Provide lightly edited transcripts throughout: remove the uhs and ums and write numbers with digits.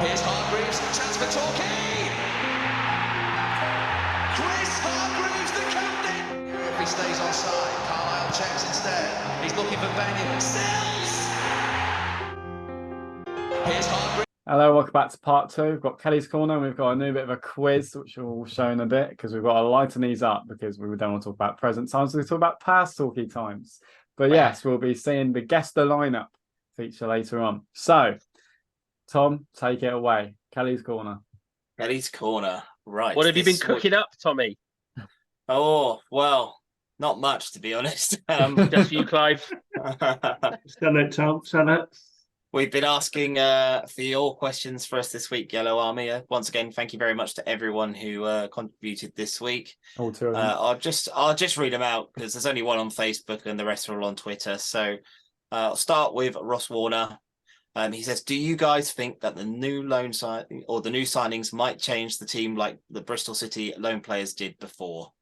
Here's Hargreaves, chance for Torquay. Chris Hargreaves, the captain. If he stays onside, Carlisle checks instead. He's looking for Benyon. Stills. Here's Hargreaves. Hello, welcome back to part 2. We've got Kelly's Corner and we've got a new bit of a quiz, which we'll show in a bit because we've got to lighten these up because we don't want to talk about present times. We talk about past talky times. But yes, we'll be seeing the guess the lineup feature later on. So, Tom, take it away. Kelly's Corner. Kelly's Corner. Right. What have you been cooking up, Tommy? Oh, well, not much, to be honest. Just for you, Clive. Sell it, Tom. Sell it. We've been asking for your questions for us this week, Yellow Army. Once again, thank you very much to everyone who contributed this week. All two of them. I'll just read them out because there's only one on Facebook and the rest are all on Twitter. So I'll start with Ross Warner. He says, "Do you guys think that the new loan signing or the new signings might change the team like the Bristol City loan players did before?"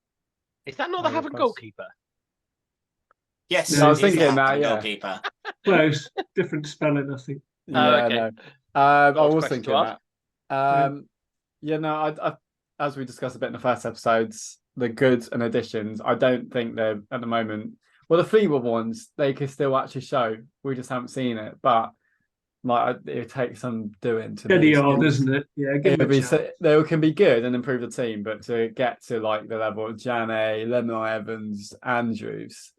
Is that not the Havant goalkeeper? Yes, No, I was thinking that, yeah. Goalkeeper. Close. Different spelling, I think. Yeah, okay. no. I was question thinking to that. I as we discussed a bit in the first episodes, the goods and additions, I don't think they're at the moment. Well, the Fleetwood ones, they could still actually show. We just haven't seen it, but like it takes some doing to Steady on, isn't it? Yeah, they can be good and improve the team, but to get to like the level of Jane, Lemon Evans, Andrews.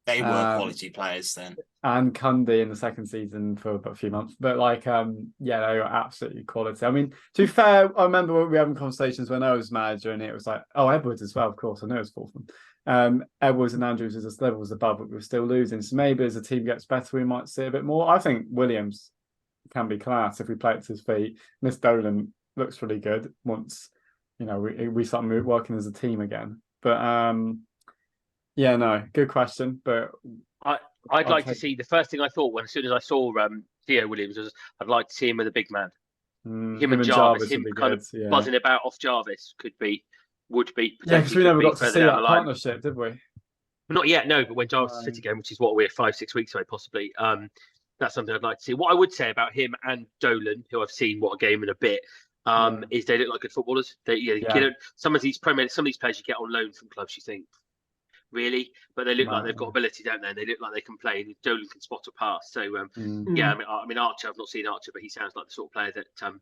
They were quality players then. And Cundy in the second season for a few months. But like, they were absolutely quality. I mean, to be fair, I remember we were having conversations when I was manager and it was like, Edwards as well, of course. I know it's fourth one. Edwards and Andrews is just levels above, but we're still losing. So maybe as the team gets better, we might see a bit more. I think Williams can be class if we play it to his feet. Miss Dolan looks really good once, we start working as a team again. But yeah, no, good question. But I'd like to see, the first thing I thought as soon as I saw Theo Williams was I'd like to see him with a big man. Him and Jarvis, him kind of buzzing about off Jarvis would be potentially. Yeah, because we never got to see that partnership, did we? Not yet, no. But when Jarvis is fit again, which is what we're 5-6 weeks away, possibly. That's something I'd like to see. What I would say about him and Dolan, who I've seen what a game in a bit, is they look like good footballers. Some of these players you get on loan from clubs, you think, really, but they look like they've got ability, don't they? They look like they can play. And Dolan can spot a pass. So yeah, I mean Archer. I've not seen Archer, but he sounds like the sort of player that can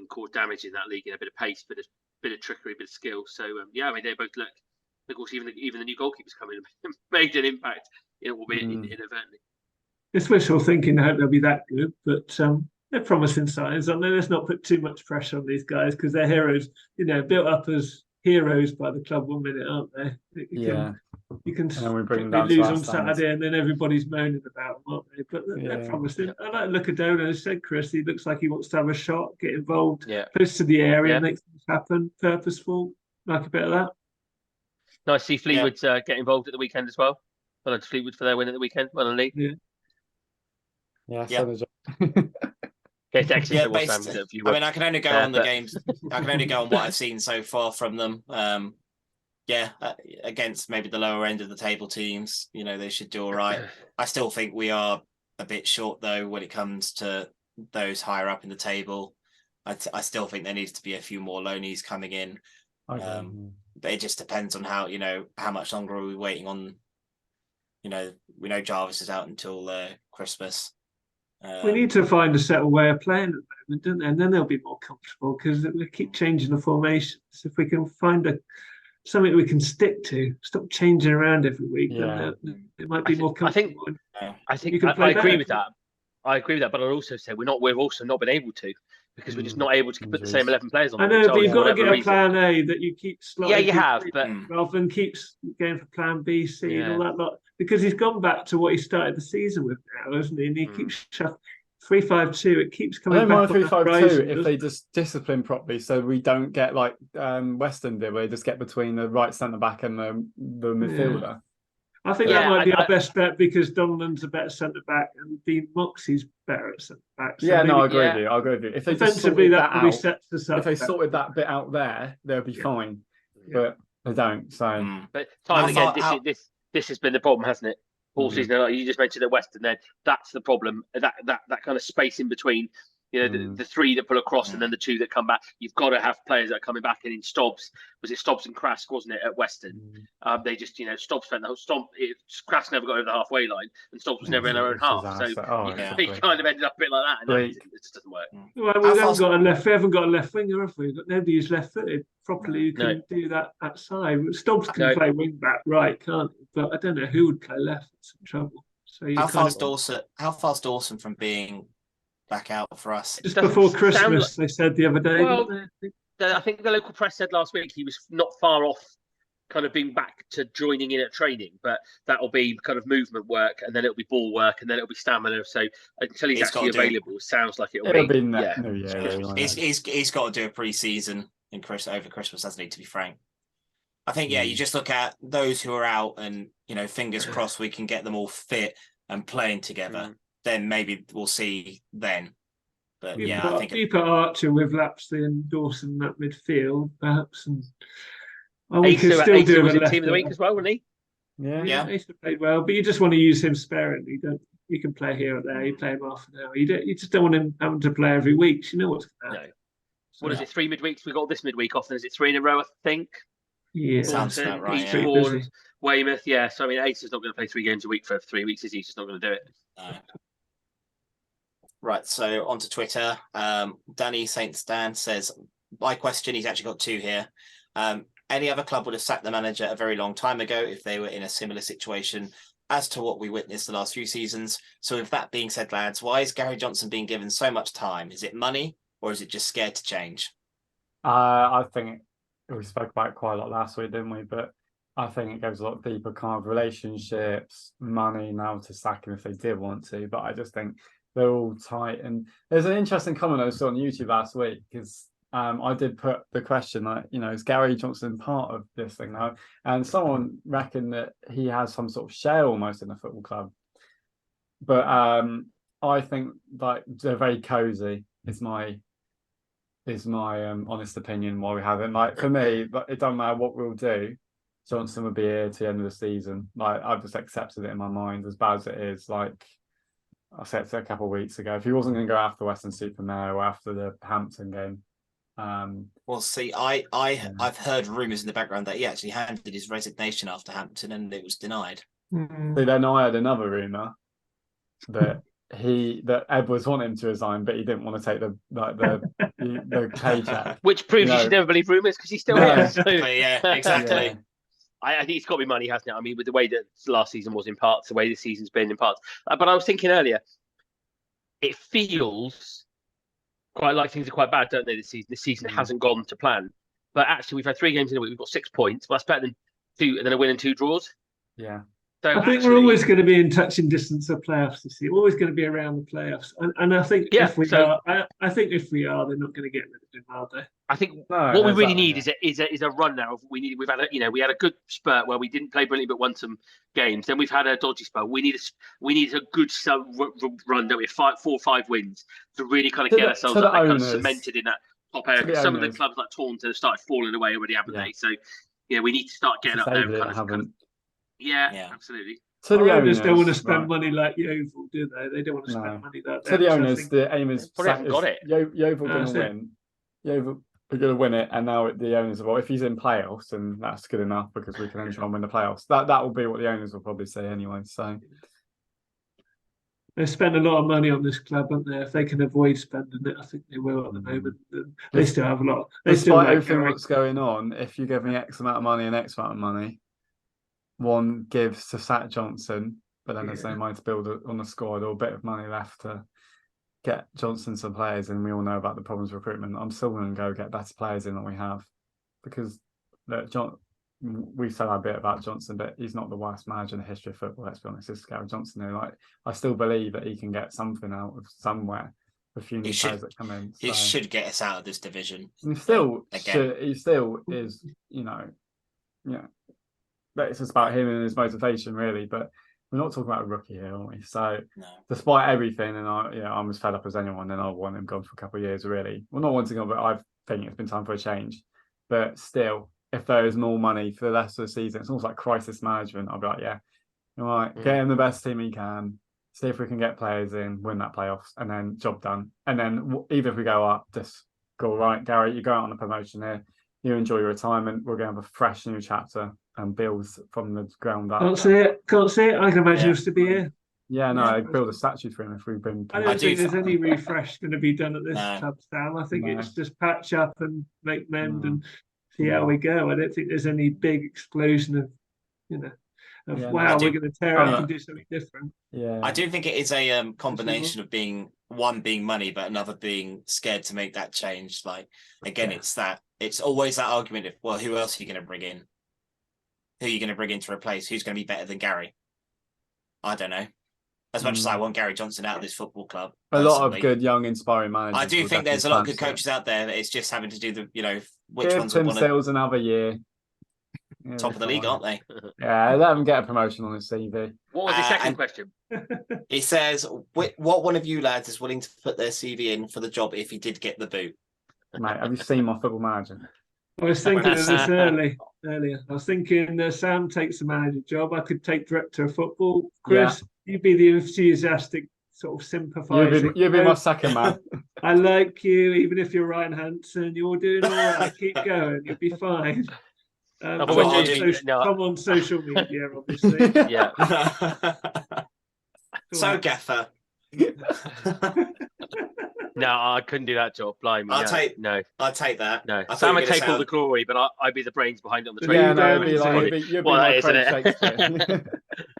cause damage in that league in a bit of pace, bit of trickery, bit of skill. So yeah, I mean they both look. Of course, even the new goalkeepers coming made an impact, albeit inadvertently. It's wishful thinking. I hope they'll be that good, but they're promising signs. I mean, let's not put too much pressure on these guys because they're heroes. Built up as heroes by the club 1 minute, aren't they? You can lose on Saturday and then everybody's moaning about them, aren't they? But they're promising. I like look at Dolan, as said Chris, he looks like he wants to have a shot, get involved, close to the area, make things happen, purposeful. Like a bit of that. Nice to see Fleetwood get involved at the weekend as well. Well done to Fleetwood for their win at the weekend. Well done, Lee. I can only go on the games. I can only go on what I've seen so far from them. Against maybe the lower end of the table teams, they should do all right. I still think we are a bit short though when it comes to those higher up in the table. I still think there needs to be a few more loanies coming in. But it just depends on how much longer are we waiting on. We know Jarvis is out until Christmas. We need to find a settled way of playing at the moment, don't they? And then they'll be more comfortable because we keep changing the formations. If we can find something we can stick to, stop changing around every week, then it might be more comfortable. I agree with that. I agree with that, but I'll also say we've also not been able to because we're just not able to put the same 11 players on. I know, but you've got to get a plan A that you keep slotting. Yeah, you have, but rather than keeps going for plan B, C, and all that lot. Because he's gone back to what he started the season with now, hasn't he? And he keeps 3-5-2. It keeps coming back. 3-5-2 if they just discipline properly, so we don't get like Weston did, where they just get between the right centre back and the midfielder. I think that might be our best bet because Donlan's a better centre back and Dean Moxey's better at centre back. So I agree with you. I agree with you. If they just sorted that out, sets us up if they sorted that bit out there, they'll be fine. But they don't. So, but time again, this has been the problem, hasn't it? All season, like you just mentioned at Western, then that's the problem. That kind of space in between You know, the three that pull across and then the two that come back. You've got to have players that are coming back. And in Stobbs, was it Stobbs and Krask, wasn't it, at Western? They just, Stobbs spent the whole Krask never got over the halfway line, and Stobbs was never in their own half. So he kind of ended up a bit like that, and it just doesn't work. Well, we haven't got a left winger, have we? We've got nobody who's left-footed properly who can do that side. Stobbs can play wing back, right? Can't he? But I don't know who would play left. It's some trouble. So how far's Dawson from being back out for us? Just before Christmas, they said the other day. Well, I think the local press said last week he was not far off kind of being back to joining in at training, but that'll be kind of movement work, and then it'll be ball work, and then it'll be stamina. So until he's actually available, it sounds like it'll be New Year. He's got to do a pre-season over Christmas, hasn't he, to be frank? I think, you just look at those who are out and, fingers crossed we can get them all fit and playing together. Then maybe we'll see then. But I think you put Archer with Lapsley and Dawson in that midfield, perhaps, and Asa was in team of the week as well, wasn't he? Yeah. Asa played well, but you just want to use him sparingly. You can play here or there. You play him half an hour. You just don't want him having to play every week. You know what's going to happen. So, what is it? 3 midweeks. We got this midweek off. Then is it 3 in a row? I think. Yeah, sounds about right. Eastbourne, Weymouth. Yeah. So I mean, Asa's not going to play 3 games a week for 3 weeks. Is he? He's just not going to do it. No. Right, so on to Twitter. Danny St. Stan says, my question, he's actually got 2 here. Any other club would have sacked the manager a very long time ago if they were in a similar situation as to what we witnessed the last few seasons. So with that being said, lads, why is Gary Johnson being given so much time? Is it money or is it just scared to change? I think we spoke about it quite a lot last week, didn't we? But I think it goes a lot deeper, kind of relationships, money now to sack him if they did want to. But I just think they're all tight. And there's an interesting comment I saw on YouTube last week because I did put the question, like, is Gary Johnson part of this thing now? And someone reckoned that he has some sort of share almost in the football club. But I think like they're very cozy. Is my honest opinion why we haven't. Like for me, it doesn't matter what we'll do. Johnson would be here to the end of the season. Like I've just accepted it in my mind, as bad as it is. Like I said it a couple of weeks ago, if he wasn't going to go after Western-super-Mare or after the Hampton game. Well, see, I've heard rumours in the background that he actually handed his resignation after Hampton and it was denied. So then I had another rumour that Edwards wanted him to resign, but he didn't want to take the paycheck. Which proves you should never believe rumours because he's still here. So. Exactly. Yeah. I think it's got to be money, hasn't it? I mean, with the way that last season was in parts, the way this season's been in parts. But I was thinking earlier, it feels quite like things are quite bad, don't they, this season? This season hasn't gone to plan. But actually, we've had 3 games in a week. We've got 6 points. Well, that's better than a win and 2 draws. Yeah. So I think we're always going to be in touching distance of playoffs this year. We're always going to be around the playoffs, and I think if we are, they're not going to get rid of him, are they? I think what we really need is a run now. We've had a good spurt where we didn't play brilliantly but won some games. Then we've had a dodgy spurt. We need a good run, don't we? 4 or 5 wins to really kind of get ourselves up, kind of cemented in that top area. Some of the clubs like Taunton have started falling away already, haven't they? So we need to start getting up there. Yeah, absolutely. So the owners don't want to spend money like Yeovil, do they? They don't want to spend money like that. So the owners, the aim is got it. Yeovil going to win. Yeovil are going to win it, and now the owners are, if he's in playoffs, then that's good enough because we can then try and win the playoffs. That will be what the owners will probably say anyway. So they spent a lot of money on this club, haven't they? If they can avoid spending it, I think they will at the moment. They still have a lot. Despite everything that's going on, if you give me X amount of money and X amount of money, one gives to sack Johnson, but then there's no money to build on the squad or a bit of money left to get Johnson some players, and we all know about the problems with recruitment. I'm still going to go get better players in than we have because we've said a bit about Johnson, but he's not the worst manager in the history of football. Let's be honest, this is Gary Johnson. I still believe that he can get something out of somewhere. A few new players that come in. He should get us out of this division. He still is, but it's just about him and his motivation, really. But we're not talking about a rookie here, are we? So, despite everything, and I'm as fed up as anyone, and I want him gone for a couple of years, really. Well, not wanting him, but I think it's been time for a change. But still, if there is more money for the rest of the season, it's almost like crisis management. I'll be like, all right, get him the best team he can, see if we can get players in, win that playoffs, and then job done. And then even if we go up, just go, right, Gary, you go out on a promotion here. You enjoy your retirement. We're going to have a fresh new chapter and build from the ground up. Can't see it. Can't see it. I can imagine us to be here. Yeah, no, I'd build a statue for him if we've been. I don't think there's any refresh going to be done at this club, Sam. I think it's just patch up and make mend and see how we go. I don't think there's any big explosion of, we're going to tear up and do something different. Yeah, I do think it is a combination of being money, but another being scared to make that change. Like again, it's always that argument of, well, who else are you going to bring in? Who are you going to bring in to replace? Who's going to be better than Gary? I don't know. As much as I want Gary Johnson out of this football club, a lot of good, young, inspiring managers. I do think there's a lot of good coaches out there. It's just having to do which ones Tim Steele's another year. Top of the league, aren't they? Yeah, let them get a promotion on his CV. What was the second question? It says, what one of you lads is willing to put their CV in for the job if he did get the boot? Mate, have you seen my Football Manager? I was thinking of this earlier. I was thinking Sam takes the manager job. I could take director of football. Chris, you'd be the enthusiastic sort of sympathiser. You'd be my second man. I like you, even if you're Ryan Hansen. You're doing all right. Keep going. You'll be fine. Come on social media, obviously. Yeah. So Gaffer. No, I couldn't do that job. Blimey. I'll take that. No, Sam would take all the glory, but I'd be the brains behind it on the training. Yeah, no, you'd be my friend Shakespeare.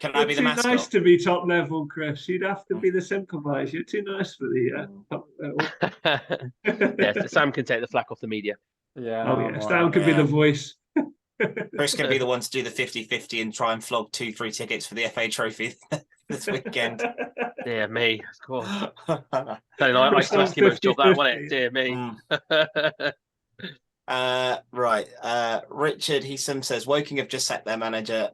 Can I be the mascot? Too nice to be top level, Chris. You'd have to be the sympathiser. You're too nice for the top level. Yeah, Sam can take the flack off the media. Yeah. Sam could be the voice. Chris can be the one to do the 50-50 and try and flog 2-3 tickets for the FA Trophy this weekend. Dear me, of course. I still ask him a job that, wasn't it? Dear me. Right. Richard Heesum says, Woking have just sacked their manager,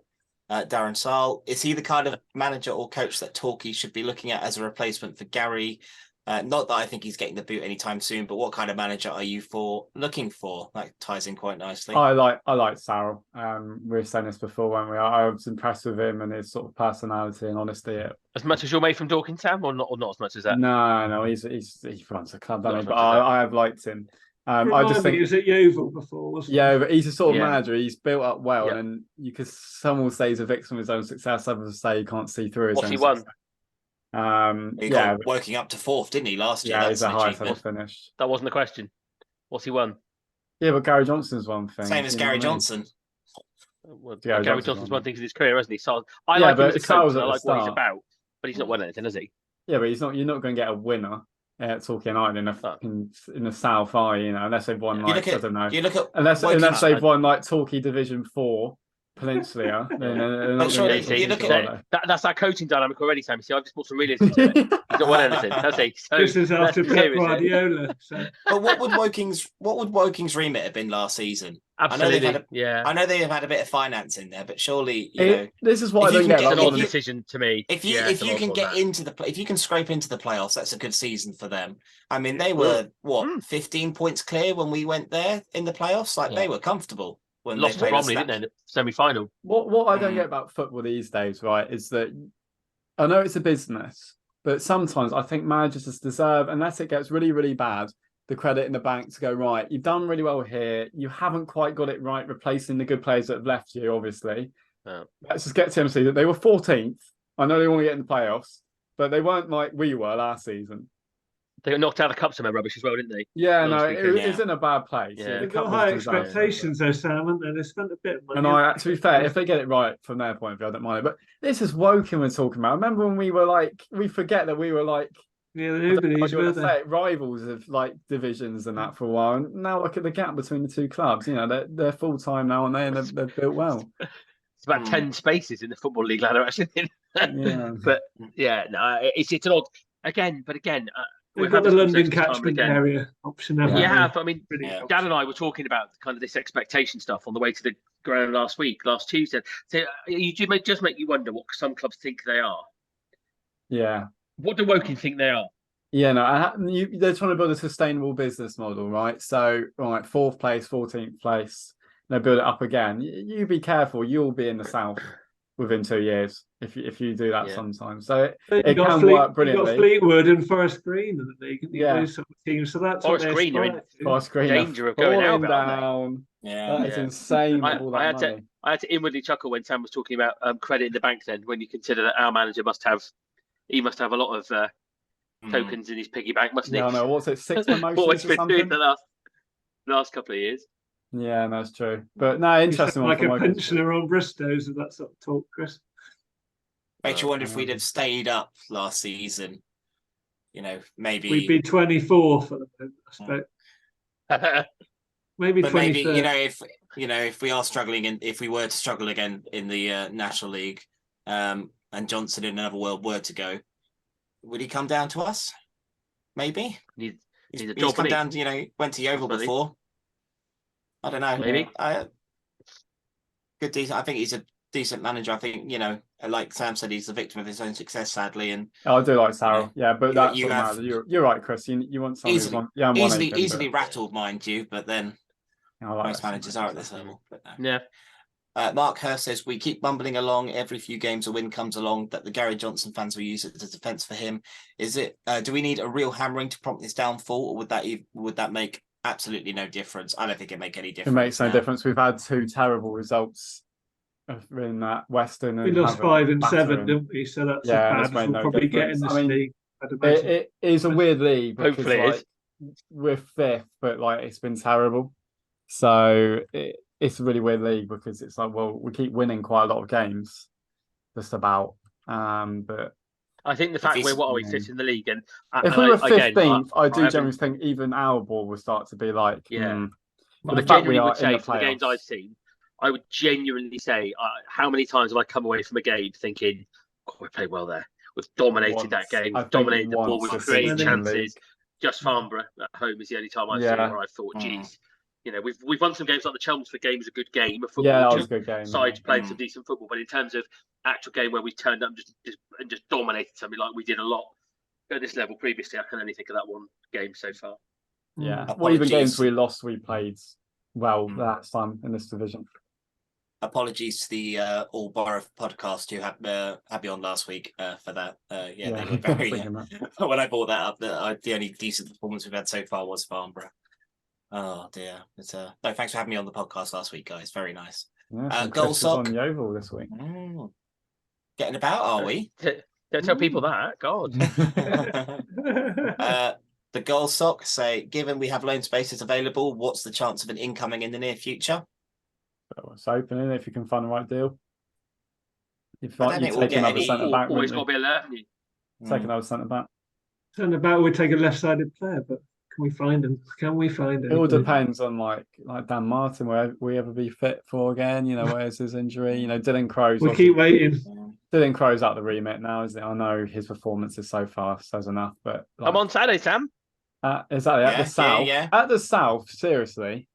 Darren Sarll. Is he the kind of manager or coach that Torquay should be looking at as a replacement for Gary? Not that I think he's getting the boot anytime soon, but what kind of manager are you looking for? That ties in quite nicely. I like Sarll. We were saying this before, weren't we? I was impressed with him and his sort of personality and honesty. As much as you're made from Dorking, Sam, or not as much as that? No, he runs a club, doesn't he? But I have liked him. I just think he was at Yeovil before, wasn't he? Yeah, but he's a sort of manager. He's built up well, and some will say he's a victim of his own success. Others will say he can't see through his own success. Won? He got working up to 4th, didn't he, last year? Yeah, he's the highest ever finished. That wasn't the question. What's he won? Yeah, but Gary Johnson's one thing. Same as Gary Johnson. Well, Gary Johnson's won things in his career, hasn't he? So I like him as a coach, I like what he's about, but he's not won anything, has he? Yeah, but you're not going to get a winner at Torquay United in the South, are you? Unless they've won I don't know. You look at unless they've won like Torquay Division 4. Peninsula. That's that coaching dynamic already, Sam. See, I've just brought some realism to it. He's not won anything, has he? So this is after Pep Guardiola. So. But what would Woking's remit have been last season? Absolutely. I know they have had a bit of finance in there, but surely this is what I don't get. It's an odd decision to me. If you can get if you can scrape into the playoffs, that's a good season for them. I mean, they were 15 points clear when we went there in the playoffs. Like they were comfortable. When lost to Bromley, didn't they? Semi-final. What I don't get about football these days, right, is that I know it's a business, but sometimes I think managers just deserve, unless it gets really, really bad, the credit in the bank to go, right, you've done really well here. You haven't quite got it right, replacing the good players that have left you, obviously. Oh. Let's just get to TMC that they were 14th. I know they want to get in the playoffs, but they weren't like we were last season. They got knocked out of cups and rubbish as well, didn't they? Yeah, no, it's in a bad place. Yeah. They've got high expectations, though, Sam, haven't they? They spent a bit of money. And to be fair, if they get it right from their point of view, I don't mind it. But this is Woking we're talking about. Remember when we were like, we forget that we were like, rivals of like divisions and that for a while. And now look at the gap between the two clubs. You know, they're full time now, and they're built well. It's about 10 spaces in the Football League ladder, actually. But it's an odd again. We've got the London catchment area option. Yeah, but I mean, Dan and I were talking about kind of this expectation stuff on the way to the ground last Tuesday. So it just make you wonder what some clubs think they are. Yeah. What do Woking think they are? Yeah, no, they're trying to build a sustainable business model, right? So, 4th place, 14th place, they build it up again. You be careful, you'll be in the South within 2 years if you do that Yeah. sometimes. So You it got can work You got brilliantly. Fleetwood and Forest Green in the league, and Yeah. those sort of teams. So that's Forest what they Green are in aspire to. Forest Green danger are of going out, falling aren't they? down. Yeah. That is Yeah. insane with all that money. I had to inwardly chuckle when Sam was talking about credit in the bank. Then, when you consider that our manager must have a lot of tokens in his piggy bank, mustn't he? Yeah, I know. What's it? 6 What promotions he's or been doing something? the last couple of years. Yeah, that's true. But no, You interesting sound one like from a Michael. pensioner on Bristows with that sort of talk, Chris. Makes you wonder if we'd have stayed up last season. You know, maybe We'd be 24th at the moment, I expect. Maybe but 23rd. maybe if we are struggling and if we were to struggle again in the National League, and Johnson in another world were to go, would he come down to us? Maybe He's a he's job, come isn't he? down. Went to Yeovil Definitely. before. I don't know. Maybe. Good, decent. I think he's a decent manager. I think like Sam said, he's the victim of his own success, sadly. And I do like Sarah. Yeah, but that's you what have- matters. You're right, Chris. You want someone who's on easily rattled, mind you, but then most managers are at this level. But no. Yeah. Mark Hurst says we keep bumbling along. Every few games a win comes along. That the Gary Johnson fans will use it as a defence for him. Is it? Do we need a real hammering to prompt this downfall, or would that make absolutely no difference? I don't think it make any difference. It makes no difference. We've had 2 terrible results in that Western. We and lost 5 and 7, didn't we? So that's as bad as we'll probably get in this league. I'd imagine. It is a weird league because Hopefully it is. we're 5th, but it's been terrible. So it's a really weird league because it's like, well, we keep winning quite a lot of games, just about. But I think the fact we're what are we 5th in the league, and if we were 15th, again, I do generally think even our ball will start to be like, yeah. But I the fact we genuinely are would say in the for the games playoffs. I've seen, I would genuinely say how many times have I come away from a game thinking, "God, we played well there. We've dominated that game. We've dominated the ball. We've created chances." Just Farnborough at home is the only time I've seen where I thought, "Geez, we've won some games like the Chelmsford game was a good game of football. Yeah, that was a good game. Sides played some decent football, but in terms of actual game where we turned up and just dominated something like we did a lot at this level previously, I can only think of that one game so far. Yeah, well, even games we lost, we played well last time in this division. Apologies to the All Borough podcast who had me on last week for that. They were very. When I brought that up, the only decent performance we've had so far was Farnborough. Oh dear! No, thanks for having me on the podcast last week, guys. Very nice. Yeah, Gull'S on Yeovil this week. Getting about, are we? Don't tell people that. God. The Gull'S say, given we have loan spaces available, what's the chance of an incoming in the near future? It's opening if you can find the right deal. If I don't you think we'll take get another any- centre back, Always wouldn't got to you? be alert, haven't you? Take another centre back. Centre back would take a left-sided player, but can we find him? Can we find him? It all depends on like Dan Martin, will we ever be fit for again? Where's his injury? Dylan Crow's. We keep waiting. Dylan Crow's out of the remit now, isn't it? I know his performances so far says enough, but I'm on Saturday, Sam. Exactly at the South. Yeah. At the South, seriously.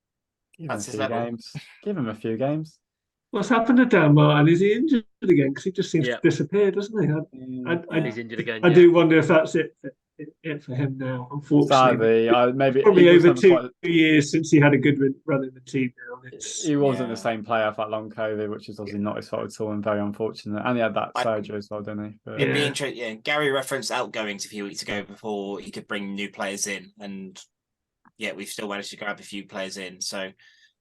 That's his level. Games. Give him a few games. What's happened to Dan Martin? Is he injured again? Because he just seems to disappear, doesn't he? He's injured again. I do wonder if that's it for him now. Unfortunately, sadly, maybe probably over 2 years since he had a good run in the team. Now he wasn't the same player for that long COVID, which is obviously not his fault at all and very unfortunate. And he had that surgery as well, didn't he? But, it'd be interesting. Yeah, Gary referenced outgoings a few weeks ago before he could bring new players in, and we've still managed to grab a few players in. So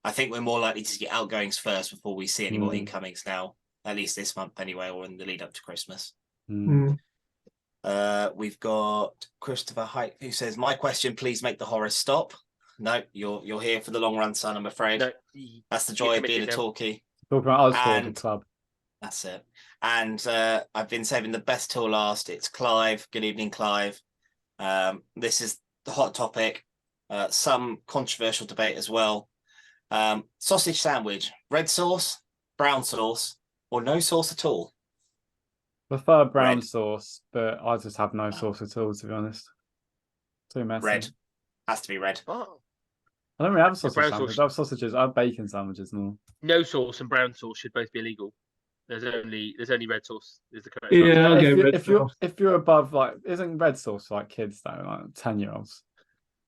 I think we're more likely to get outgoings first before we see any more incomings now, at least this month anyway, or in the lead up to Christmas. We've got Christopher Hike who says, "My question, please make the horror stop." No, you're here for the long run, son. I'm afraid. No, that's the joy of being a talkie. Talking about us talking club. That's it. And I've been saving the best till last. It's Clive. Good evening, Clive. This is the hot topic. Some controversial debate as well. Sausage sandwich, red sauce, brown sauce, or no sauce at all? Prefer brown sauce, but I just have no sauce at all, to be honest. Too messy. Red. Has to be red. Oh. I don't really have a sausage sandwich. I have sausages. I have bacon sandwiches more. No sauce and brown sauce should both be illegal. There's only red sauce is the correct answer. If you're above, isn't red sauce for kids though, 10-year-olds?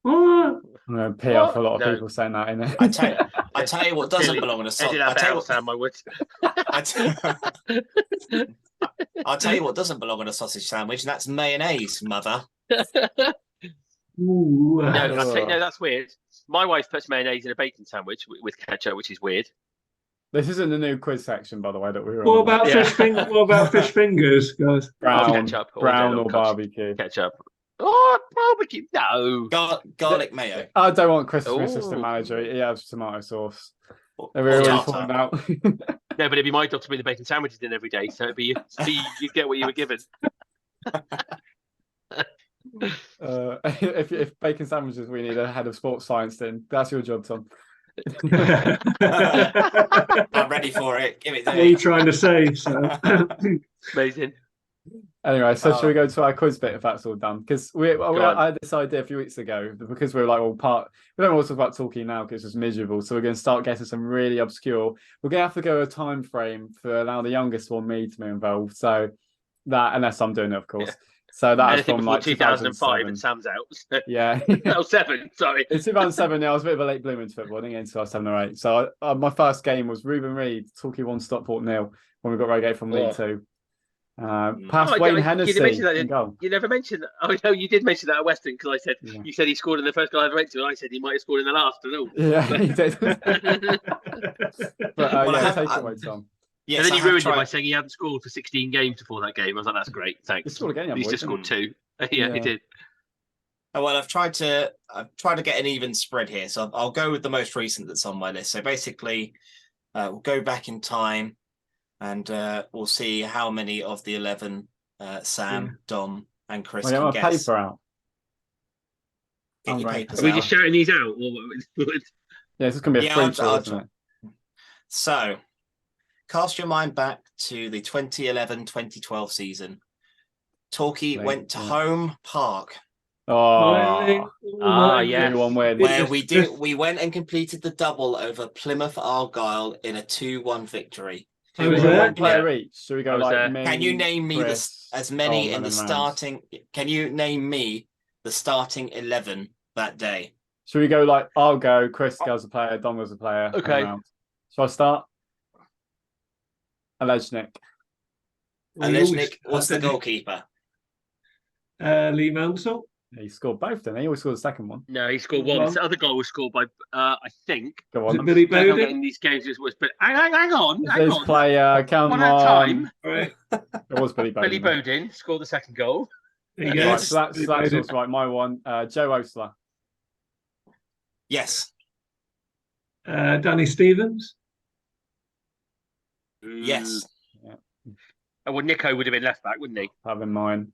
What? I'm going to pee off a lot of people saying that in it. I tell you what doesn't belong in a sausage. Sam, I would. I'll tell you what doesn't belong on a sausage sandwich, and that's mayonnaise, mother. Ooh. No, that's weird. My wife puts mayonnaise in a bacon sandwich with ketchup, which is weird. This isn't the new quiz section, by the way, that we were What on. about Yeah. What about fish fingers, guys? Brown, Ketchup all day brown long, or barbecue? Ketchup. Oh, barbecue. No. Garlic mayo. I don't want Chris as my Ooh. assistant manager. He has tomato sauce. Or We're already tartar. falling out. No, but it'd be my job to bring the bacon sandwiches in every day, so it'd be you get what you were given. If bacon sandwiches, we need a head of sports science. Then that's your job, Tom. I'm ready for it. Give it to What are you me. trying to say? So, Amazing. Anyway, so should we go to our quiz bit if that's all done? Because I had this idea a few weeks ago because we were like, we don't want to talk about talking now because it's just miserable. So we're going to start getting some really obscure. We're going to have to go a time frame for allow the youngest one, me, to be involved. So that, unless I'm doing it, of course. Yeah. So that's Anything from before like 2005 and 2007. Sam's out. Yeah. Oh, 7, sorry. In 2007, I was a bit of a late bloomer into football. I didn't get into 2007 or 8. So my first game was Ruben Reid, Torquay 1, Stockport 0 when we got relegated from League 2. Past Wayne Hennessy. You never mentioned that. Oh no, you did mention that at Western because I said you said he scored in the first goal I ever went to, and I said he might have scored in the last. I don't know. Yeah, he did. But Well, take it away, Tom. And Yes, then I he have ruined it tried. by saying he hadn't scored for 16 games before that game. I was like, that's great, thanks. He scored again, He's just scored 2. Yeah, he did. Well, I've tried to get an even spread here, so I'll go with the most recent that's on my list. So basically, we'll go back in time, and we'll see how many of the 11 Sam, Dom, and Chris I got can my guess. paper out. Get your Right. papers Are we out. just shouting these out? Yeah, this is going to be a free for all, isn't it? So, cast your mind back to the 2011-2012 season. Torquay went to Home Park. Oh, yeah. Where we went and completed the double over Plymouth Argyle in a 2-1 victory. One player each. Should we go like me? Can you name me as many in the starting? Can you name me the starting 11 that day? Should we go like I'll go, Chris goes a player, Don was a player. Okay. Shall I start? Alejnik. Alejnik was the goalkeeper. Lee Mansell. He scored both, didn't he? He always scored the second one. No, he scored one. The other goal was scored by, I think. Go on. Billy Bowden? I'm getting these games was, but hang on. This player, count one at a time. Right. It was Billy Bowden. Billy Bowden scored the second goal. There you go. Right, so that's right. My one. Joe Osler. Yes. Danny Stevens. Yes. Yeah. Oh, well, Nico would have been left back, wouldn't he? Having mine.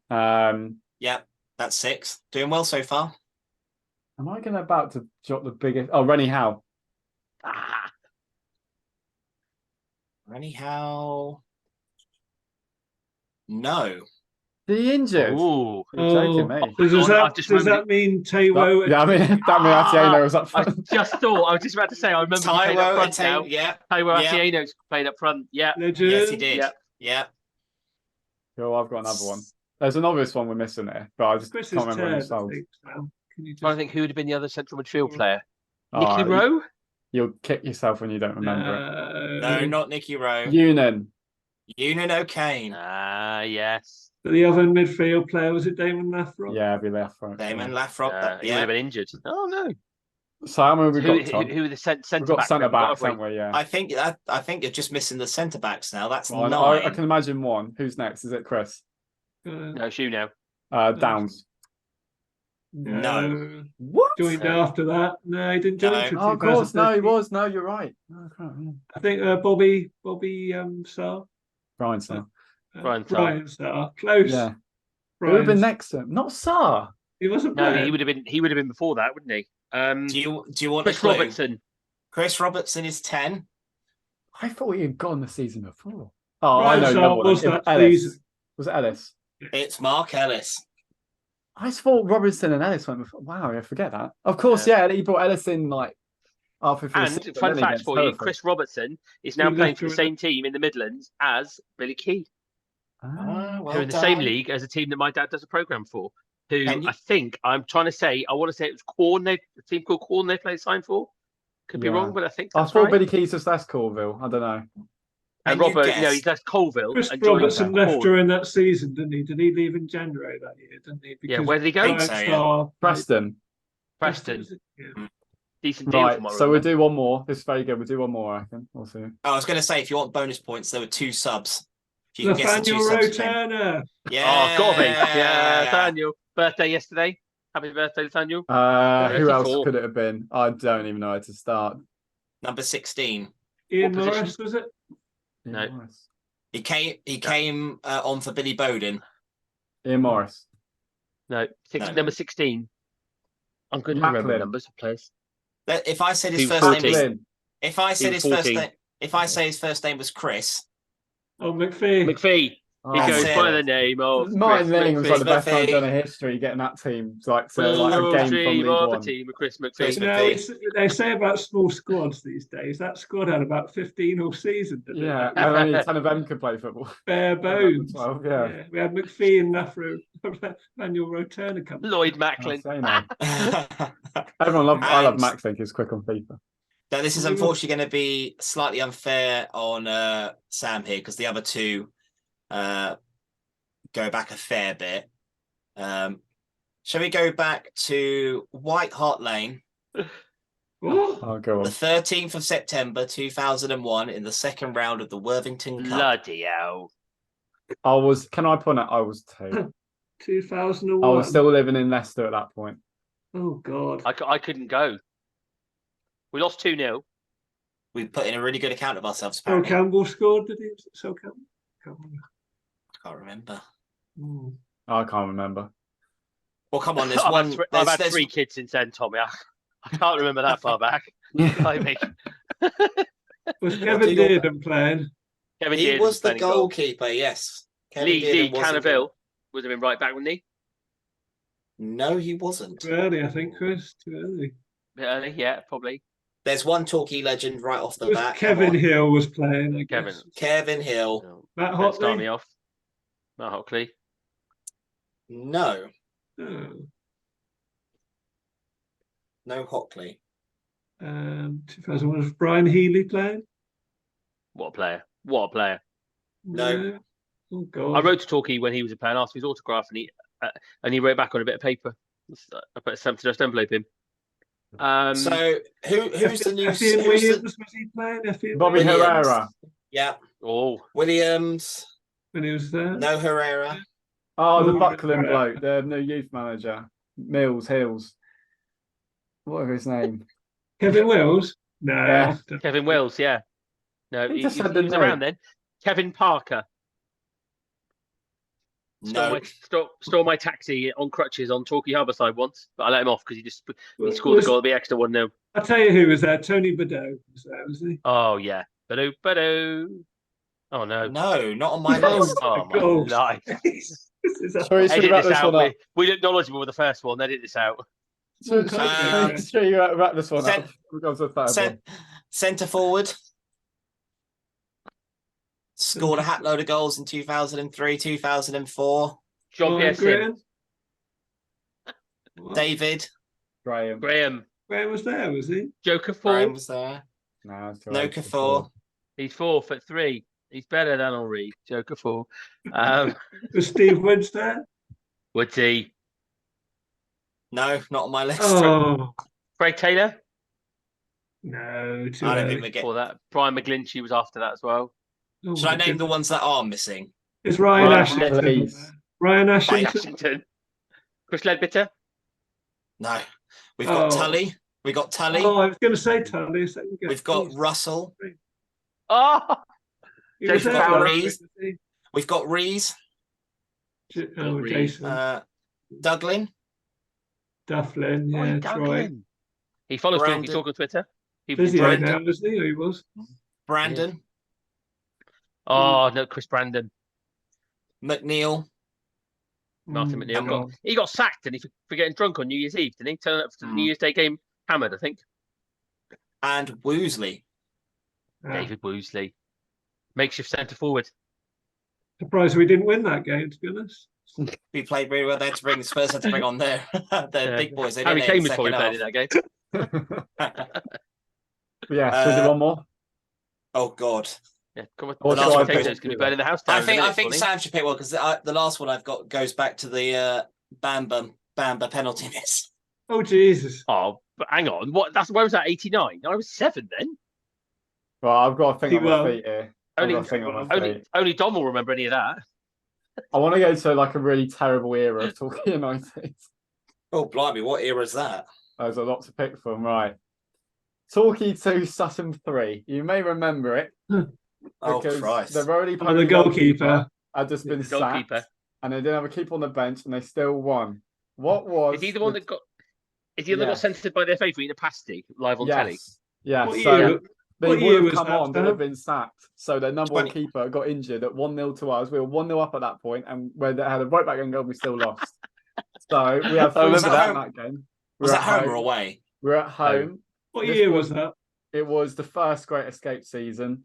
Yeah, that's 6. Doing well so far. Am I going about to drop the biggest? Oh, Rennie Howe. Rennie Howe. No. Did he injured? Ooh. You're joking me. Does that mean Taiwo? Yeah, I mean, that Atieno was up front. I was just about to say, I remember he played up front now. Taiwo Atieno's played up front. Yeah. Legend. Yes, he did. Yeah. Cool, I've got another one. There's an obvious one we're missing there, but I just can't remember who it's sold. I think who would have been the other central midfield player? Oh, Nicky Rowe? You'll kick yourself when you don't remember it. No, not Nicky Rowe. Unan O'Kane. Yes. The other midfield player, was it Damon Lathrop? Yeah, it'd be Lathrop. Damon Lathrop. He would have been injured. Oh, no. So how many have we got, Tom? Who are the centre We've got backs? centre backs, haven't we? Yeah. I think you're just missing the centre backs now. That's Well, 9. I can imagine one. Who's next? Is it Chris? No, it's you now. Downs. No. What? Joined after that. No, he didn't join. No. until Oh, of course. No, he 2013. was. No, you're right. Oh, crap, yeah. I think Bobby Sarr. Brian Sarr. Brian Sarr. Brian Sarr. Close. Yeah. Who Brian. would have been next to him? Not Sarr. He wasn't No, playing. he would have been before that, wouldn't he? Do you want Chris a clue? Robertson. Chris Robertson is 10. I thought he had gone the season before. Oh, Brian I know. Sarr another one. was that Ellis. season. Was it Ellis? It's Mark Ellis. I just thought Robinson and Ellis went before. Wow, I forget that. Of course, yeah, he brought Ellis in like halfway through the season, And fun didn't he, fact against for you, Hereford. Chris Robertson is now He playing left for the her same team in the Midlands as Billy Key, Ah. Well who are in the done. same league as a team that my dad does a programme for. Who Can you- I think I want to say it was Corn. A team called Corn. They played sign for. Could be Yeah. wrong, but I think I that's thought right. Billy Keys was that's Corville. I don't know. And Can you Robert, guess? he's left Colville Chris and joined Robertson left Ford. during that season, didn't he? Did he leave in January that year? Didn't he? Yeah, where did he go? I think so, yeah. Preston. Preston. Yeah. Decent deal Right, from what I so we'll remember. do one more. This is very good. We'll do one more, I reckon. We'll see. I was going to say, if you want bonus points, there were 2 subs. If you can guess the 2 Nathaniel subs. Then. Roturner. Yeah. Oh, gotta be. Yeah, Nathaniel. Birthday yesterday. Happy birthday, Nathaniel. Who else 34. could it have been? I don't even know where to start. Number 16. Ian What position? Morris, was it? No. Ian Morris. He came on for Billy Bowden. Ian Morris. No, No. number 16. I'm good at remembering Macklin. numbers of players. If I said his He was first name was, 14. if I said He his was first 14. name, if I say his first name was Chris, Oh, McPhee. McPhee. He That's goes it. by the name of Martin Chris Ling was like the McPhee. best McPhee. I've done in history getting that team to a Full game from team League of a One. team of Chris Chris McPhee. You know, McPhee. they say about small squads these days. That squad had about 15 all season. Didn't Yeah, it? and only 10 of them could play football. Bare bones. 12, yeah. We had McPhee and Nathaniel Roturner coming. Lloyd I Macklin. say no. Everyone loved. I love And- Max. Think he's quick on FIFA. Now, this is unfortunately going to be slightly unfair on Sam here because the other 2 go back a fair bit. Shall we go back to White Hart Lane, Oh, I'll go the on. 13th of September 2001, in the second round of the Worthington Cup? Bloody hell. Can I point out I was 2? 2001. I was still living in Leicester at that point. Oh, God. I couldn't go. We lost 2-0. We put in a really good account of ourselves, Sol apparently. Campbell scored, did he? Was it Sol Campbell? Can't remember. I can't remember. Hmm. I can't remember. Well, come on, there's I've one. had, I've had there's- 3 kids since then, Tommy. I can't remember that far back. Blimey. Was do Kevin you- Dearden playing? Kevin He Dearden was the playing goal. goalkeeper, yes. Kevin Lee Dearden was in Cannaville goal. would have been right back, wouldn't he? No, he wasn't. Too early, I think, Chris. Too early. Bit early, yeah, probably. There's one Torquay legend right off the It was bat. Kevin Come on. Hill was playing, I Kevin. guess. Kevin Hill. No, Matt don't start Hotley? me off. Matt Hockley. No, Oh. no Hockley. 2001 was Brian Healy playing? What a player. What a player. No. Oh, God. I wrote to Torquay when he was a player and asked for his autograph, and he wrote back on a bit of paper. I put a stamped envelope in. So who's the new? Effian Who's the, Williams, was he playing? Effian Bobby Williams. Herrera. yeah, Oh, Williams. when he was there? No Herrera. Oh, the Oh, Buckland Herrera. bloke, the new youth manager. Hills. Whatever his name. Kevin Wills? No. Yeah. Kevin Wills, yeah. No, He he, just he had the was note. around then. Kevin Parker. No. Stole my taxi on crutches on Torquay Harbour side once, but I let him off because he Was- scored the goal, the extra 1-0. I'll tell you who was there. Tony Beddoe was there, was he? Oh yeah, Badoo. Oh no. No, not on my Oh, list. Oh my God. life. This is a- Sorry, should we Edit wrap this this out. one up? We didn't acknowledge him with the first one. Edit this out. Should you wrap this one Send- up? We'll go to the third one. Centre forward. Scored a hat load of goals in 2003, 2004. John Ryan Pearson. Graham? What? David. Graham. Graham. Graham was there, was he? Joker Graham 4. was there. No, it's too No late. Kafour. He's 4 at 3. He's better than Henri. Joker 4. Was Steve Woods there? Woodsy. No, not on my list. Oh, Craig Taylor. no. Too I don't early. think we get. For that. Brian McGlinchey was after that as well. Oh, Should I my name the goodness. ones that are missing? It's Ryan Ryan Ashington. Lees. Ryan Mike Ashington. Ashington. Chris Ledbetter. No. We've got Oh. Tully. We got Tully. Oh, I was going to say Tully a second ago. We've got Jeez. Russell. Oh, He was Jason there, Fowler. wasn't he? We've got Rees. Oh, Rees. Jason. Dublin. Dufflin, Roy yeah, Troy. Duggan. He follows Brandon. Torquay Talk on Twitter. He Physio Brandon. now, wasn't he? Or he was. Brandon. Oh no, Chris Brandon. McNeil. Martin Mm, McNeil God. he got sacked, didn't he, for getting drunk on New Year's Eve, didn't he? Turn up to the New Year's Day game hammered, I think. And Woosley. Ah, David Woosley. Makeshift centre forward. surprised we didn't win that game, to be honest. We played very well there to bring Spurs had to bring on their Yeah. big boys. They Harry didn't Kane in was probably second playing in that game. half. Yeah, should we do one more? Oh God. Yeah, come on. What The do last I potato pick? is going to be burning the house down. I in a minute, think Sonny. Sam should pick one because the last one I've got goes back to the Bamba penalty miss. Oh Jesus! Oh, but hang on. Where was that? 89. I was 7 then. Well, I've got to think on my Well, feet here. I've got to think on my feet. Only Dom will remember any of that. I want to go to like a really terrible era of Torquay United. Oh, blimey, what era is that? There's a lot to pick from, right? Torquay 2, Sutton 3. You may remember it. Oh, Because Christ. they've already Oh, the goalkeeper. had just been Goalkeeper. sacked, and they didn't have a keeper on the bench, and they still won. What was? Is he the one that got? Is he the one that got censored by the FA for eating a pasty live on telly? Yes. What So year? they What would year have was come that, on, but Sam? they've been sacked. So their number one 20. keeper got injured at 1-0 to us. We were 1-0 up at that point, and where they had a right back end goal, we still lost. So we had I remember 3 that. in that game. Was that home or away? We're at home. What This year was that? It was the first Great Escape season.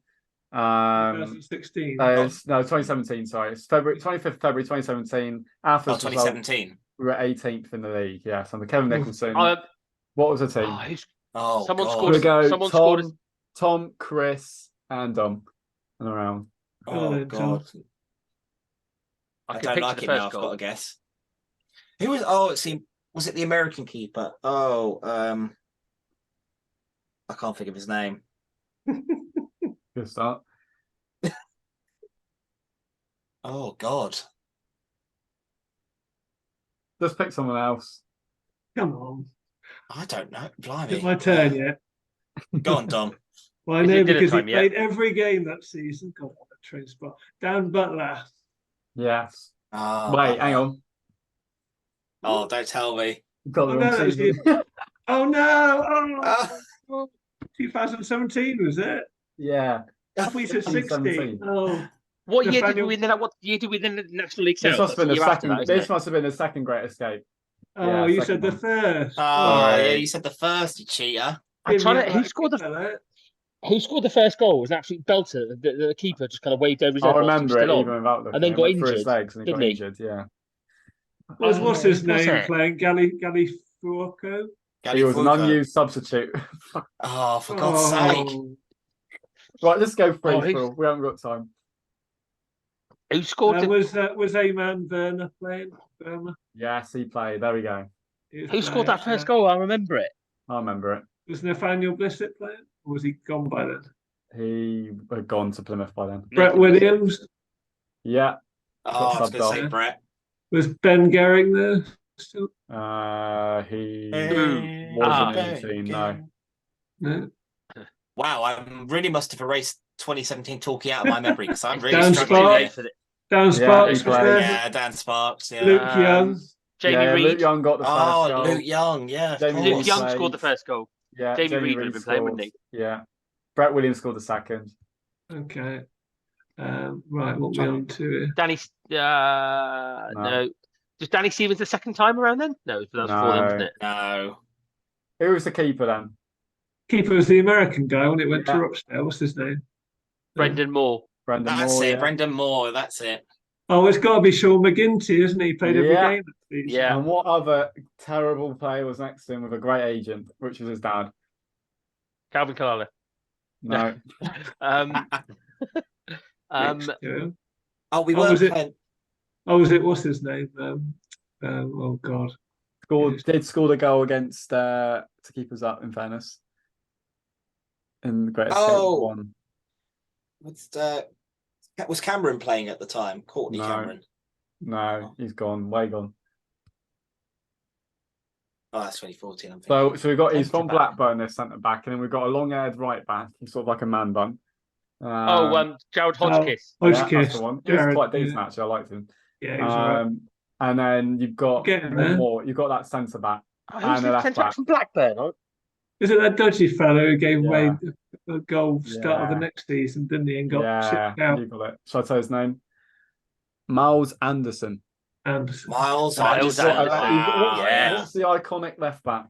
2016. No, 2017. Sorry, it's February 25th February 2017. After Oh, this result, 2017. we were 18th in the league. Yes, under Kevin Nicholson. Um, What was the team? Oh, Someone God. scored We go someone scored Tom, Chris, and Dom, and around. Oh, God. I I can don't picture like the it now. first I've got goal. to guess. Who was? Oh, it seemed. Was it the American keeper? Oh, I can't think of his name. Good start. Oh, God. Just pick someone else. Come on. I don't know. Is Blimey. it my turn yet? Go on, Dom. Well, I Is know it dinner because he time yet? played every game that season. God, what a train spot. Dan Butler. Yes. Oh, Wait, hang on. Oh, don't tell me. You've got the Oh, wrong no, that was season. Oh no! Oh, Oh, 2017 was it? Yeah. I thought you said 16. 2017. Oh, What year did Nathaniel- we win that? What year did we win the National League This South? must have been the That's year after second. that, isn't This it? must have been the second Great Escape. oh, Yeah, you second said the one. first. yeah, Sorry. you said the first, you cheater. I'm Give trying me to. a Who scored the keeper, Who scored the first goal? It was an absolute belter. The keeper just kind of waved over his I head whilst he was remember it still even on, without looking. and then It got went through his injured, legs and he got didn't he? injured. Yeah. What's his was name it? playing? Galli Fuoco? He was an unused substitute. Oh, for God's sake. Oh, Right, let's go free Oh, for all. We haven't got time. Who scored the? was Eamon Werner playing? Burma? Yes, he played. There we go. He was Who scored that playing, first goal? I remember it. I remember it. Was Nathaniel Blissett playing? Or was he gone by then? He had gone to Plymouth by then. Brett Williams? Yeah. Oh, I was going to say off. Brett. Was Ben Gehring there still? He Hey, wasn't Ben in the team, no. No. Wow, I really must have erased 2017 Torquay out of my memory because I'm really Dan struggling Sparks. here. Dan Sparks he was played. there. Yeah, Dan Sparks. Yeah. Luke Young. Jamie yeah, Reed. Luke Young got the first Oh, goal. Luke Young. Yeah, of Jamie Luke course. Young played. scored the first goal. Yeah, Jamie Reed would have been playing, wouldn't he? Yeah. Brett Williams scored the second. Okay. Right, what we on to here? Danny. No. Was Danny Stevens the second time around then? No, that was before then, wasn't it? No. Who was the keeper then? Keeper was the American guy when it went Yeah. to Rochdale. What's his name? Brendan Moore. Brendan That's Moore. it. Yeah. Brendan Moore. That's it. Oh, it's got to be Sean McGinty, isn't he? He played every Yeah. game. that season. Yeah. And what other terrible player was next to him with a great agent, which was his dad? Calvin Kalala. No. Um, Next to him. Oh, we Oh, were was it- playing. Oh, was it? What's his name? Oh God. Did score the goal against to keep us up, in fairness. In the Great Escape Oh. 1. Was Cameron playing at the time? Courtney No. Cameron. No, he's gone, way gone. Oh, that's 2014. I'm thinking. So we've got he's from Centre back. Blackburn, this centre back, and then we've got a long-haired right back. He's sort of like a man bun. Jared Hodgkiss. Yeah, that's Hodgkiss. the one. He was Jared, quite decent yeah. actually. I liked him. Yeah, he was all right. And then you've got Getting one there. more. You've got that centre back. Who's and a the left centre back back. from Blackburn? Oh, Is it that dodgy fellow who gave away Yeah. the goal start of the Yeah. next season, didn't he? And got Yeah, shipped out. you got it. Shall I tell his name? Miles Anderson. Anderson. Miles Miles Anderson. Anderson. Wow, What's, yeah. what's the iconic left back?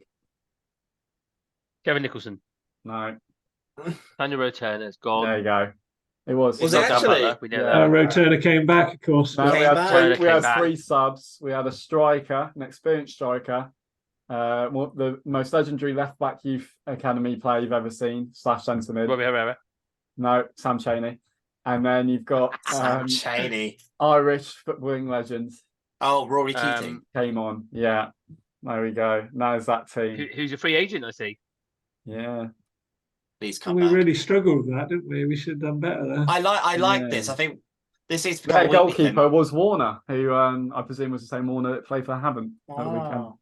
Kevin Nicholson. No. Daniel Roturner's gone. There you go. It was. Was He's it not Dan actually? Butler, we know Yeah. that. Roturner came back, of course. No, we Came had, back. three, we Came had back. 3 subs. We had a striker, an experienced striker, the most legendary left back youth academy player you've ever seen / centre mid. Robbie Herrera. No, Sam Chaney. And then you've got Sam Chaney. Irish footballing legends Oh, Rory Keating. came on. Yeah, there we go. Now is that team. Who's a free agent, I see. Yeah. Please come We back. really struggled with that, didn't we? We should have done better there. I like Yeah. this. I think this is Their become goalkeeper was Warner, who I presume was the same Warner that played for Havant at the weekend.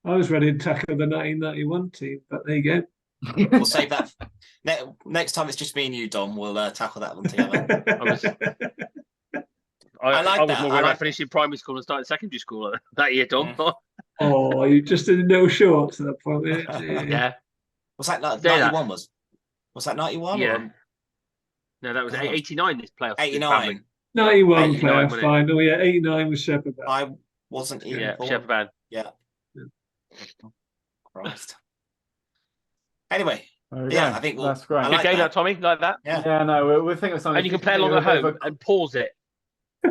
I was ready to tackle the 1991 team, but there you go. We'll save that. Next time it's just me and you, Dom. We'll tackle that one together. I was more worried about finishing primary school and starting secondary school that year, Dom. Oh, you just in no shorts at that point. Yeah. Was that 91? Was that 91? Yeah. Or... No, that was 89. This playoff. 89. 91 playoff final. Yeah, 89 was Shepherd. I wasn't even. Yeah, Shepherd Band. Yeah. Christ. Anyway, I think that's great. Good game, that Tommy, like that. Yeah, no, we'll think of something. And you can play along at home and pause it.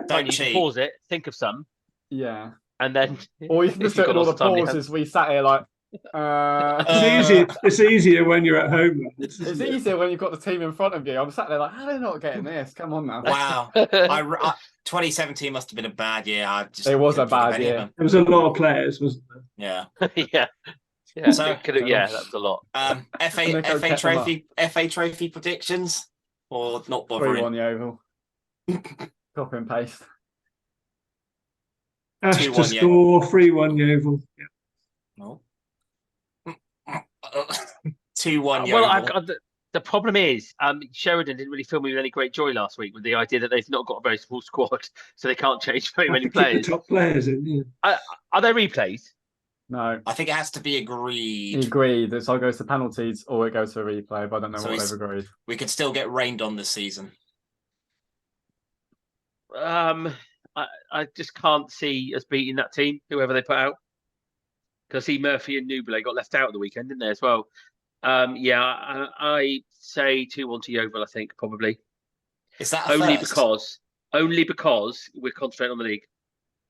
Don't cheat. Pause it. Think of some. Yeah. And then, or you can just do it in all the pauses. We sat here like. It's easier when you're at home. It's easier when you've got the team in front of you. I'm sat there like, how are they not getting this? Come on now. Wow. 2017 must have been a bad year. It was a bad year. There was a lot of players, wasn't there? Yeah. Yeah. So, that was a lot. FA Trophy predictions, or not bothering? 3-1 the Oval. Copy and paste. Ash to score, 3-1 the Oval. Yeah. No. 2-1. Well, the problem is, Sheridan didn't really fill me with any great joy last week with the idea that they've not got a very small squad, so they can't change very many players. Keep the top players in. Yeah. Are there replays? No. I think it has to be agreed. Agreed. It either goes to penalties or it goes to a replay, but I don't know what they've agreed. We could still get rained on this season. I just can't see us beating that team, whoever they put out. Because I see Murphy and Nubile got left out at the weekend, didn't they, as well? I say 2-1 to Yeovil, I think, probably. Is that a only first? because we're concentrating on the league.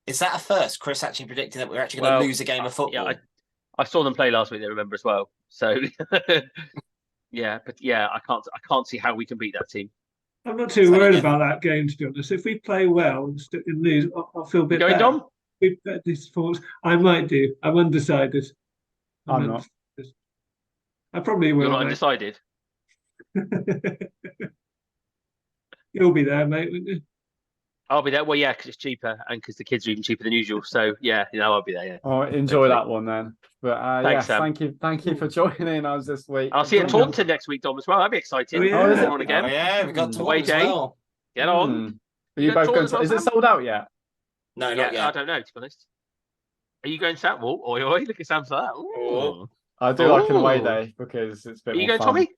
Is that a first? Chris actually predicted that we're actually going to lose a game of football. Yeah, I saw them play last week, I remember as well. So I can't see how we can beat that team. I'm not too worried about that game, to be honest. If we play well and lose, I'll feel a bit better. Dom? I might do. I'm undecided. I'm not. I probably will. You're not undecided? You'll be there, mate, won't you? I'll be there. Well, yeah, because it's cheaper and because the kids are even cheaper than usual. So, I'll be there, yeah. Oh, enjoy that one then. But thanks, thank you for joining us this week. I'll see you at Taunton next week, Dom, as well. That'd be exciting. Oh, yeah. We've got Taunton away day. well. Get on. Are you both going to... Is it sold out yet? No, not yet. I don't know, to be honest. Are you going Sam? Oi, look at Sam's that. I do like an away day because it's a bit more fun. Are you going, Tommy?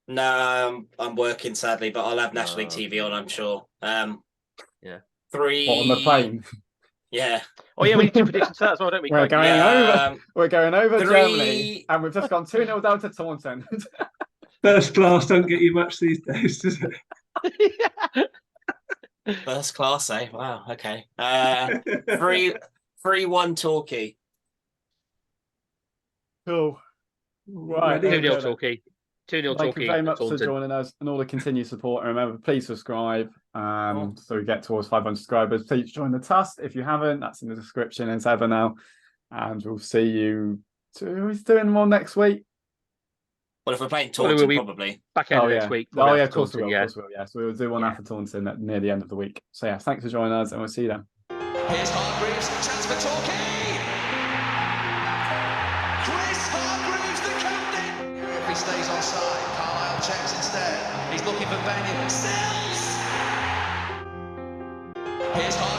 No, I'm working, sadly, but I'll have National League TV on, I'm sure. Yeah. 3... What, on the plane? Yeah. Oh, yeah, we need to predict that as well, don't we? We're going over Germany, and we've just gone 2-0 down to Taunton. First class don't get you much these days, does it? First class, eh? Wow, okay. 3-1 Torquay. Cool. Right. 2-0 Torquay. 2-0 Torquay. Thank you very much for joining us and all the continued support. And remember, please subscribe so we get towards 500 subscribers. Please join the Trust if you haven't. That's in the description as ever now. And we'll see you. Who's doing more next week? Well, if we're playing Taunton, probably. Back end next week. Oh, yeah, of course we will. Yeah. So we'll do one after Taunton near the end of the week. So, yeah, thanks for joining us and we'll see you then. Here's Hargreaves, chance for Torquay. Chris Hargreaves, the captain. If he stays onside, Carlisle checks instead. He's looking for Benyon. Stills. Here's Hargreaves.